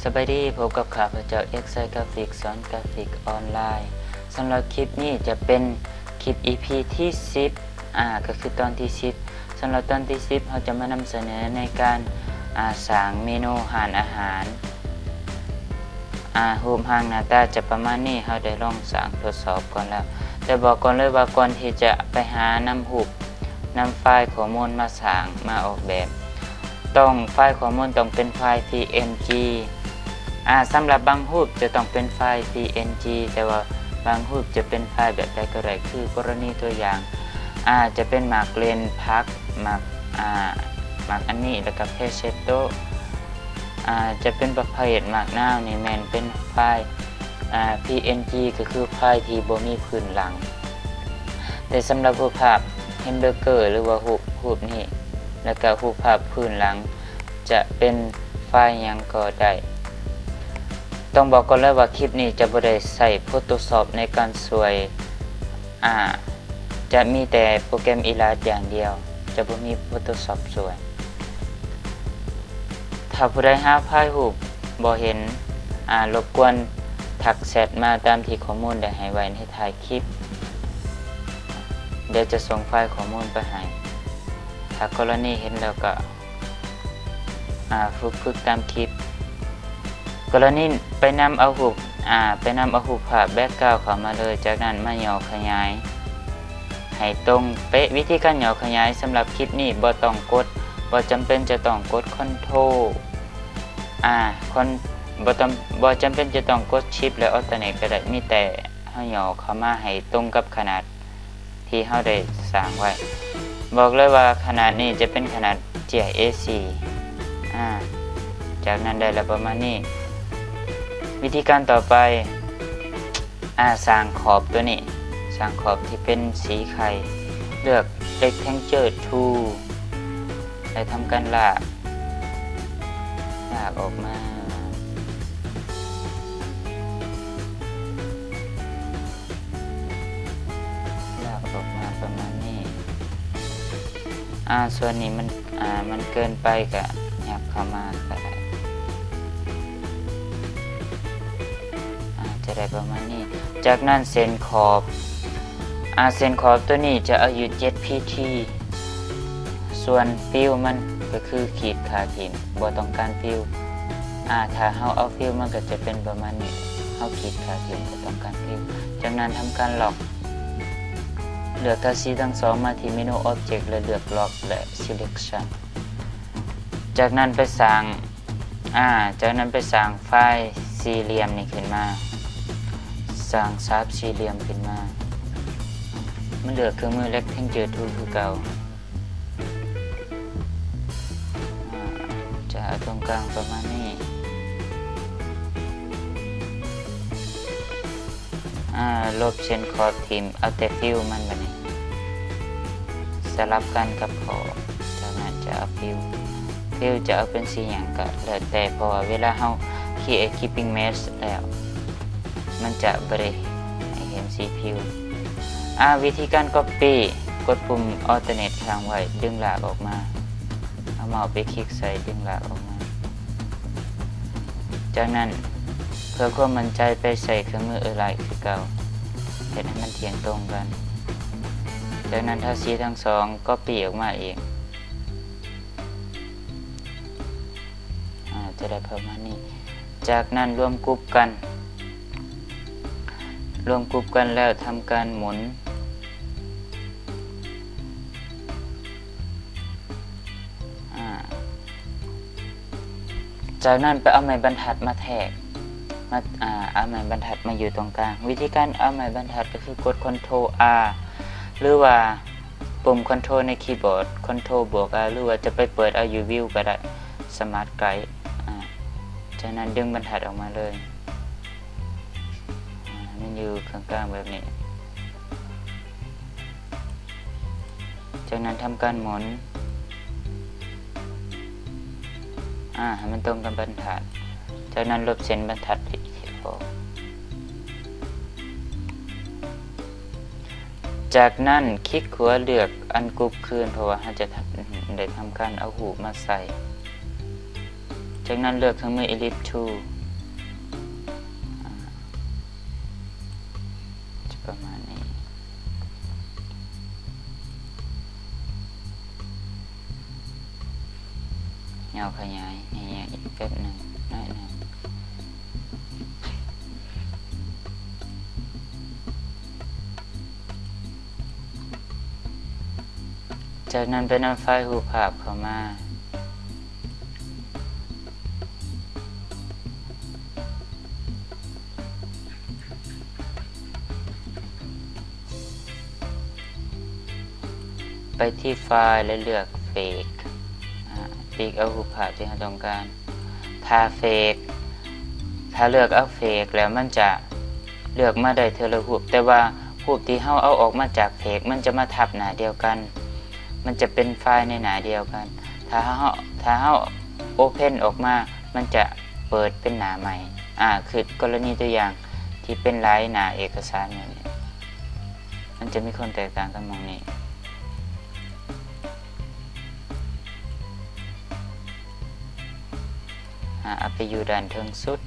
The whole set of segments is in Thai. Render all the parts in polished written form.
สวัสดีพบกับข้าพเจ้าเอ็กไซกราฟิกสอนกราฟิกออนไลน์สำหรับคลิปนี้จะเป็นคลิป EP ที่10ก็คือตอนที่10สำหรับตอนที่10เราจะมานำเสนอในการสร้างเมนูอาหารรูปร่างหน้าตาจะประมาณนี้เราได้ลองสร้างทดสอบก่อนแล้วแต่บอกก่อนเลยว่าก่อนที่จะไปหานำไฟล์ข้อมูลมาสร้างมาออกแบบต้องไฟล์ข้อมูลต้องเป็นไฟล์ PNGสำหรับบางรูปจะต้องเป็นไฟล์ PNG แต่ว่าบางรูปจะเป็นไฟล์แบบใดก็ได้คือกรณีตัวอย่างจะเป็นหมากเลนพักหมากอันนี้แล้วก็เพชเชโตจะเป็นประเภทหมากนาวนี่แมนเป็นไฟล์PNG ก็คือไฟล์ที่บ่มีพื้นหลังแต่สำหรับรูปภาพแฮมเบอร์เกอร์หรือว่ารูปนี้แล้วก็รูปภาพพื้นหลังจะเป็นไฟล์หยังก็ได้ต้องบอกก่อนเลยว่าคลิปนี้จะบ่ได้ใส่ Photoshop ในการสวยจะมีแต่โปรแกรม Illustrator อย่างเดียวจะบ่มี Photoshop สวยถ้าผู้ใดหาไฟล์รูปบ่เห็นรบกวนทักแชทมาตามที่ข้อมูลได้ให้ไว้ในท้ายคลิปเดี๋ยวจะส่งไฟล์ข้อมูลไปให้ถ้ากรณีเห็นแล้วก็ฝึกตามคลิปกรณีไปนำเอารูปภาพแบ็คกราวด์เข้ามาเลยจากนั้นมาย่อขยายให้ตรงเป๊ะวิธีการย่อขยายสำหรับคลิปนี้บ่ต้องกดบ่จำเป็นจะต้องกด Ctrl บ่จำเป็นจะต้องกด Shift และ Alternate ก็ได้มีแต่เฮาย่อเข้ามาให้ตรงกับขนาดที่เฮาได้สร้างไว้บอกเลยว่าขนาดนี้จะเป็นขนาด A4 จากนั้นได้แล้วประมาณนี้วิธีการต่อไปสร้างขอบตัวนี้สร้างขอบที่เป็นสีไข่เลือก Rectangle Tool และทำการลากออกมาประมาณนี้ส่วนนี้มันเกินไปก็ยับเข้ามาก็ได้จะได้ประมาณนี้จากนั้นเส้นขอบตัวนี้จะอายุ7 pt ส่วนฟิลมันก็คือขีดขาทิมบ่ต้องการฟิลถ้าเฮาเอาฟิลมันก็จะเป็นประมาณนี้เฮาขีดขาทิมก็ต้องการฟิลจากนั้นทำการล็อกเลือกทัชซีทั้งสองมาที่เมนู Object และเลือก Lock และ Selection จากนั้นไปสร้างไฟล์สี่เหลี่ยมนี่ขึ้นมาสร้างซับสี่เหลี่ยมขึ้นมามันเลือกเครื่องมือ Rectangle Tool คือเก่าจะเอาตรงกลางประมาณนี้ลบเส้นขอบทิมเอาแต่ฟิลมันแบบนี้สลับกันกับขอบจากนั้นจะเอาฟิลจะเอาเป็นสีอย่างก็แล้วแต่เพราะว่าเวลาเฮาkeeping mesh แล้วมันจะบ่ได้ให้เห็นสีฟิลวิธีการ copy กดปุ่ม alternate ค้างไว้ดึงลากออกมาเอาเมาส์ไปคลิกใส่ดึงลากออกมาจากนั้นเพื่อความมั่นใจไปใส่เครื่องมืออะไรคือเก่าเห็นให้มันเทียงตรงกันจากนั้นถ้าสีทั้งสองก็ปีออกมาเองจะได้ประมาณนี้จากนั้นรวมกรุ๊ปกันแล้วทำการหมุนจากนั้นไปเอาไม้บรรทัดมาแทกเอาไม้บรรทัดมาอยู่ตรงกลางวิธีการเอาไม้บรรทัดก็คือกด Ctrl R หรือว่าปุ่ม Ctrl ในคีย์บอร์ด Ctrl บวก R หรือว่าจะไปเปิดเอาอยู่วิวก็ได้ Smart Guide จากนั้นดึงบรรทัดออกมาเลยมันอยู่ข้างกลางแบบนี้จากนั้นทำการหมุนให้มันตรงกับบรรทัดจากนั้นลบเส้นบรรทัดที่ออกจากนั้นคลิกขวาเลือกอันกรุ๊ปคืนเพราะว่าเราจะได้ทำการเอาหูมาใส่ จากนั้นเลือกเครื่องมือ Ellipse Tool จะประมาณนี้เงาขยายนี่อีกแป๊บหนึ่งน้อยหนึ่งจากนั้นไปนำไฟล์รูปภาพเข้ามาไปที่ไฟล์และเลือกเฟกปีกเอารูปภาพที่เราต้องการถ้าเฟกถ้าเลือกเอาเฟกแล้วมันจะเลือกมาได้เทละรูปแต่ว่ารูปที่เราเอาออกมาจากเฟกมันจะมาทับหน้าเดียวกันมันจะเป็นไฟล์ในหน้าเดียวกันถ้าเราโอเพนออกมามันจะเปิดเป็นหน้าใหม่คือกรณีตัวอย่างที่เป็นลายหน้าเอกสารแบบนี้มันจะมีคนแตกต่างกันมองนี้เอาไปอยู่ด้านเทิงสุด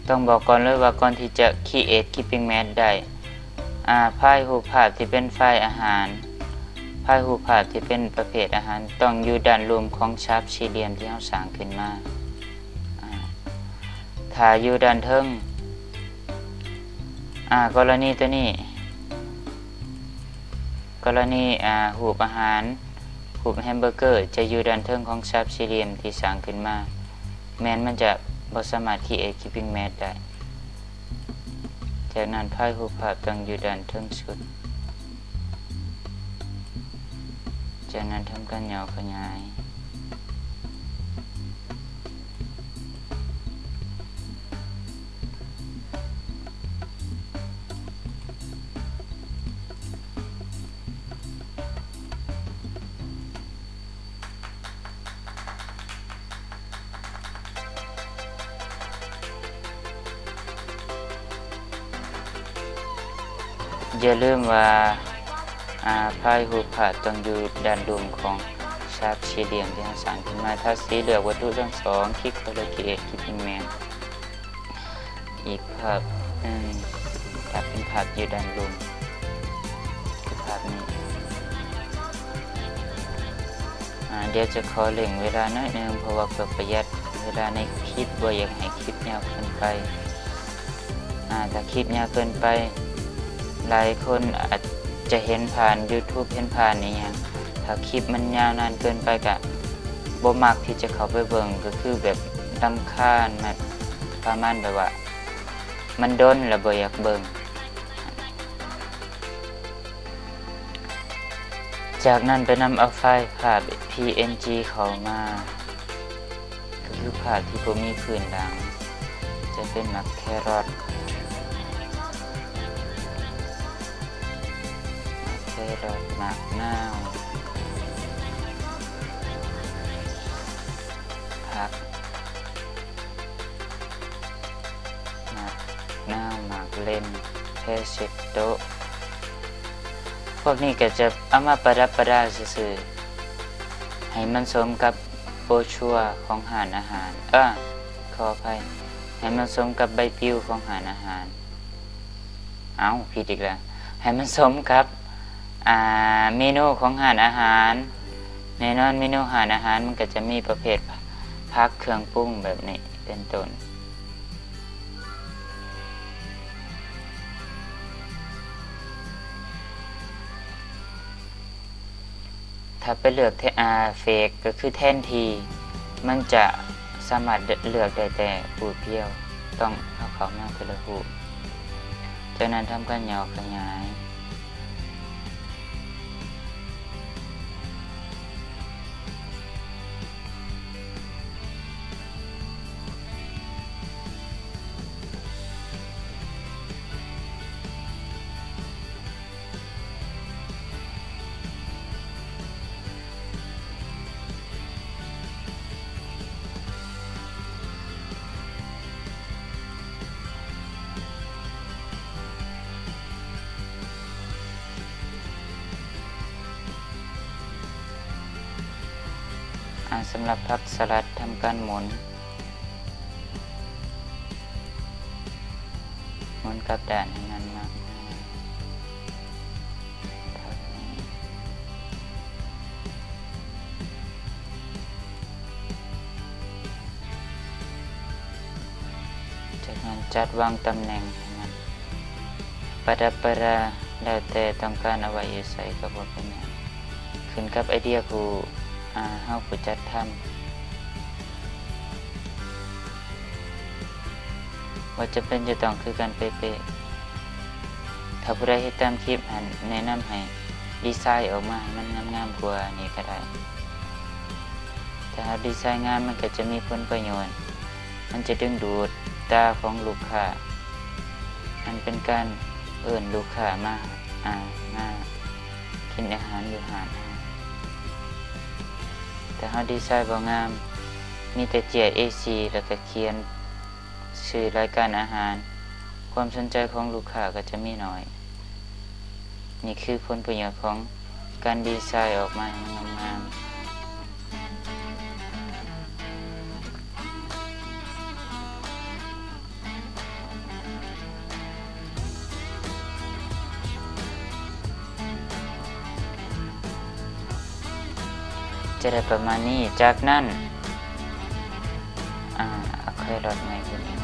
ต้องบอกก่อนเลยว่าก่อนที่จะ create keeping mat ได้ไฟล์รูปภาพที่เป็นไฟล์อาหารไฟล์รูปภาพที่เป็นประเภทอาหารต้องอยู่ด้านรวมของชาร์ปสี่เหลี่ยมที่เราสร้างขึ้นมาถ้าอยู่ด้านเทิงกรณีตัวนี้กรณีรูปอาหารรูปแฮมเบอร์เกอร์จะอยู่ด้านเทิงของชาร์ปสี่เหลี่ยมที่สร้างขึ้นมาแม้นมันจะบ่สามารถ create keeping mat ได้จากนั้นไฟล์รูปภาพต้องอยู่ด้านเทิงสุดจากนั้นทำการย่อขยายอย่าลืมว่าไฟล์รูปภาพต้องอยู่ด้านรวมของชาร์ปสี่เหลี่ยมที่เราสร้างขึ้นมาถ้าสีเหลือกวัตถุทั้งสองคลิกไปเลย create keeping mat อีกภาพถ้าเป็นภาพอยู่ด้านรวมคือภาพนี้เดี๋ยวจะขอเร่งเวลาหน่อยนึงเพราะว่าเพื่อประหยัดเวลาในคลิปบ่อยากให้คลิปยาวเกินไปถ้าคลิปยาวเกินไปหลายคนอาจจะเห็นผ่าน YouTube เห็นผ่านนี่ยังถ้าคลิปมันยาวนานเกินไปก็บ่มักที่จะเข้าไปเบิ่งก็คือแบบรำคาญแบบประมาณแบบว่ามันดนแล้วบ่อยากเบิ่งจากนั้นไปนำเอาไฟล์ภาพ PNG เข้ามาก็คือภาพที่บ่มีพื้นหลังจะเป็นหมักแครอทหมักนาวผักหมักนาวหมักเลนเพชรโตพวกนี้ก็จะเอามาประดับประดาซื่อๆให้มันสมกับโบชัวของหานอาหารขออภัยให้มันสมกับใบปลิวของหานอาหารผิดอีกแล้วให้มันสมกับเมนูของหานอาหารแน่นอนเมนูหานอาหารมันก็จะมีประเภทผักเครื่องปรุงแบบนี้เป็นต้นถ้าไปเลือกเฟกก็คือแทนทีมันจะสามารถเลือกได้แต่ปูเพียวต้องเอาเข้ามาทีละรูปจากนั้นทำการย่อขยาย สำหรับผักสลัดทำการหมุนกลับด้านให้มันมาจากนั้นจัดวางตำแหน่งให้มันประดับประดาแล้วแต่ต้องการเอาไว้อยู่ใส่ก็บ่เป็นหยังขึ้นกับไอเดียผู้เฮาผู้จัดทำว่าจะเป็นจะต้องคือกันเป๊ะๆถ้าผู้ใดเฮ็ดตามคลิปแนะนำให้ดีไซน์ออกมาให้มันงามๆกว่านี้ก็ได้ถ้าหากดีไซน์งามมันก็จะมีผลประโยชน์มันจะดึงดูดตาของลูกค้ามันเป็นการเอิ้นลูกค้ามากินอาหารอยู่ร้านแต่เฮาดีไซน์บ่งามมีแต่เจีย A4 แล้วก็เขียนชื่อรายการอาหารความสนใจของลูกค้าก็จะมีน้อยนี่คือผลประโยชน์ของการดีไซน์ออกมาให้งามจะได้ประมาณนี้จากนั้นค่อยลดง่ายขึ้นอีก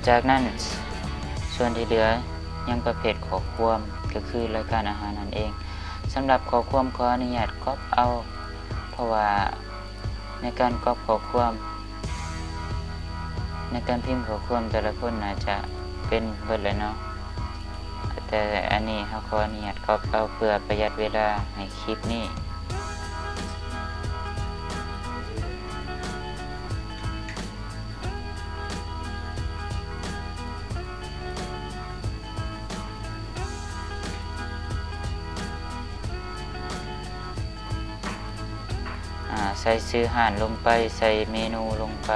จากนั้นส่วนที่เหลือยังประเภทข้อความก็คือรายการอาหารนั่นเองสำหรับข้อความขออนุญาตก๊อปเอาเพราะว่าในการก๊อปข้อความในการพิมพ์ข้อความแต่ละคนน่าจะเป็นเบิดเลยเนาะแต่อันนี้เขาขออนุญาตก๊อปเอาเพื่อประหยัดเวลาในคลิปนี้ใส่ชื่ออาหารลงไปใส่เมนูลงไป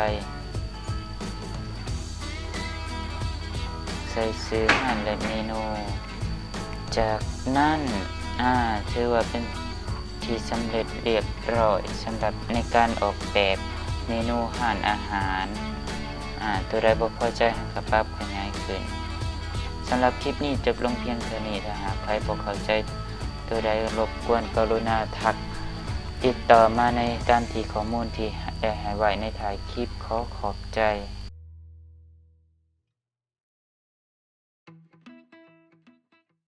ใส่ชื่ออาหารและเมนูจากนั้นถือว่าเป็นที่สำเร็จเรียบร้อยสำหรับในการออกแบบเมนูอาหารตัวใดบ่พอใจก็ปรับขยายขึ้นสำหรับคลิปนี้จบลงเพียงเท่านี้ถ้าหากใครบ่เข้าใจตัวใดรบกวนกรุณาทักติดต่อมาในตามที่ข้อมูลที่ได้ให้ไว้ในถ่ายคลิปขอบใจ